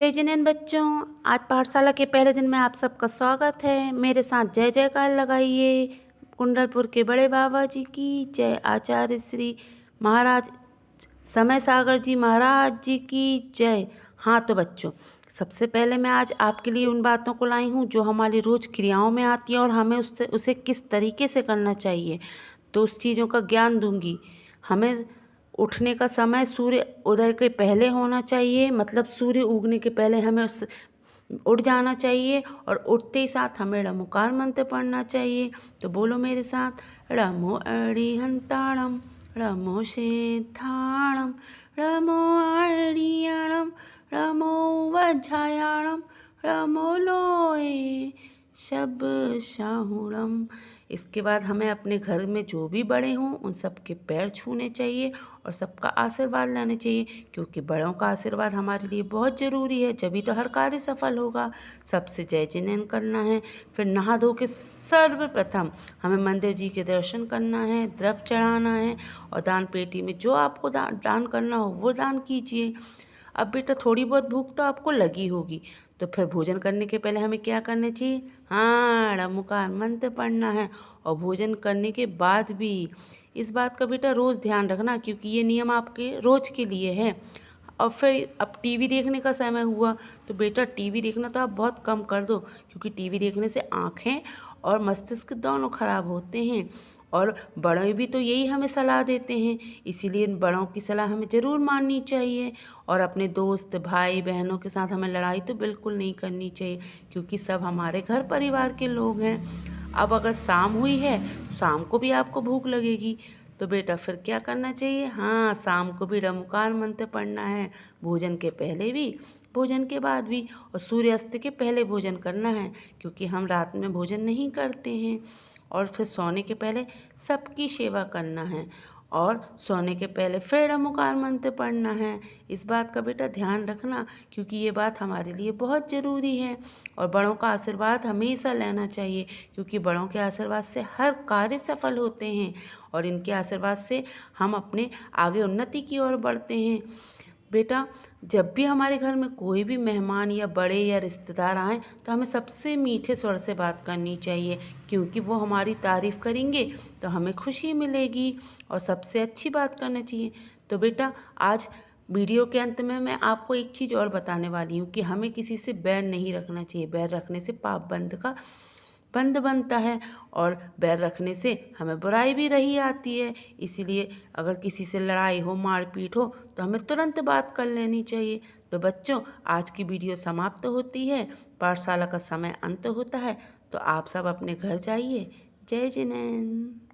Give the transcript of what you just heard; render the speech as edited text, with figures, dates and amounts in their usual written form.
जय जिनेन बच्चों, आज पाठशाला के पहले दिन में आप सबका स्वागत है। मेरे साथ जय जयकार लगाइए। कुंडलपुर के बड़े बाबा जी की जय, आचार्य श्री महाराज समय सागर जी महाराज जी की जय। हाँ तो बच्चों, सबसे पहले मैं आज आपके लिए उन बातों को लाई हूँ जो हमारी रोज क्रियाओं में आती है और हमें उसे किस तरीके से करना चाहिए, तो उस चीज़ों का ज्ञान दूंगी। हमें उठने का समय सूर्य उदय के पहले होना चाहिए, मतलब सूर्य उगने के पहले हमें उठ जाना चाहिए और उठते ही साथ हमें ड़मोकार मंत्र पढ़ना चाहिए। तो बोलो मेरे साथ, ड़मो अरिहंताणम ड़मो सिद्धाणम ड़मो आर्याणम ड़मो वज्रायाणम ड़मो लोए शब शाहुणम। इसके बाद हमें अपने घर में जो भी बड़े हों उन सबके पैर छूने चाहिए और सबका आशीर्वाद लेना चाहिए, क्योंकि बड़ों का आशीर्वाद हमारे लिए बहुत ज़रूरी है, जभी तो हर कार्य सफल होगा। सबसे जय जिनेन करना है। फिर नहा धो के सर्वप्रथम हमें मंदिर जी के दर्शन करना है, द्रव्य चढ़ाना है और दान पेटी में जो आपको दान करना हो वो दान कीजिए। अब बेटा थोड़ी बहुत भूख तो आपको लगी होगी, तो फिर भोजन करने के पहले हमें क्या करना चाहिए? हाँ, ड़मोकार मंत्र पढ़ना है। और भोजन करने के बाद भी इस बात का बेटा रोज़ ध्यान रखना, क्योंकि ये नियम आपके रोज़ के लिए है। और फिर अब टीवी देखने का समय हुआ, तो बेटा टीवी देखना तो आप बहुत कम कर दो, क्योंकि टीवी देखने से आँखें और मस्तिष्क दोनों खराब होते हैं। और बड़े भी तो यही हमें सलाह देते हैं, इसीलिए इन बड़ों की सलाह हमें ज़रूर माननी चाहिए। और अपने दोस्त भाई बहनों के साथ हमें लड़ाई तो बिल्कुल नहीं करनी चाहिए, क्योंकि सब हमारे घर परिवार के लोग हैं। अब अगर शाम हुई है तो शाम को भी आपको भूख लगेगी, तो बेटा फिर क्या करना चाहिए? हाँ, शाम को भी ड़मोकार मंत्र पढ़ना है, भोजन के पहले भी भोजन के बाद भी, और सूर्यास्त के पहले भोजन करना है, क्योंकि हम रात में भोजन नहीं करते हैं। और फिर सोने के पहले सबकी सेवा करना है और सोने के पहले फिर ड़मोकार मंत्र पढ़ना है। इस बात का बेटा ध्यान रखना, क्योंकि ये बात हमारे लिए बहुत ज़रूरी है। और बड़ों का आशीर्वाद हमेशा लेना चाहिए, क्योंकि बड़ों के आशीर्वाद से हर कार्य सफल होते हैं और इनके आशीर्वाद से हम अपने आगे उन्नति की ओर बढ़ते हैं। बेटा जब भी हमारे घर में कोई भी मेहमान या बड़े या रिश्तेदार आएँ, तो हमें सबसे मीठे स्वर से बात करनी चाहिए, क्योंकि वो हमारी तारीफ़ करेंगे तो हमें खुशी मिलेगी और सबसे अच्छी बात करना चाहिए। तो बेटा आज वीडियो के अंत में मैं आपको एक चीज़ और बताने वाली हूँ कि हमें किसी से बैर नहीं रखना चाहिए। बैर रखने से पाप बंद बनता है और बैर रखने से हमें बुराई भी रही आती है। इसीलिए अगर किसी से लड़ाई हो, मारपीट हो, तो हमें तुरंत बात कर लेनी चाहिए। तो बच्चों आज की वीडियो समाप्त होती है, पाठशाला का समय अंत होता है, तो आप सब अपने घर जाइए। जय जिनेंद्र।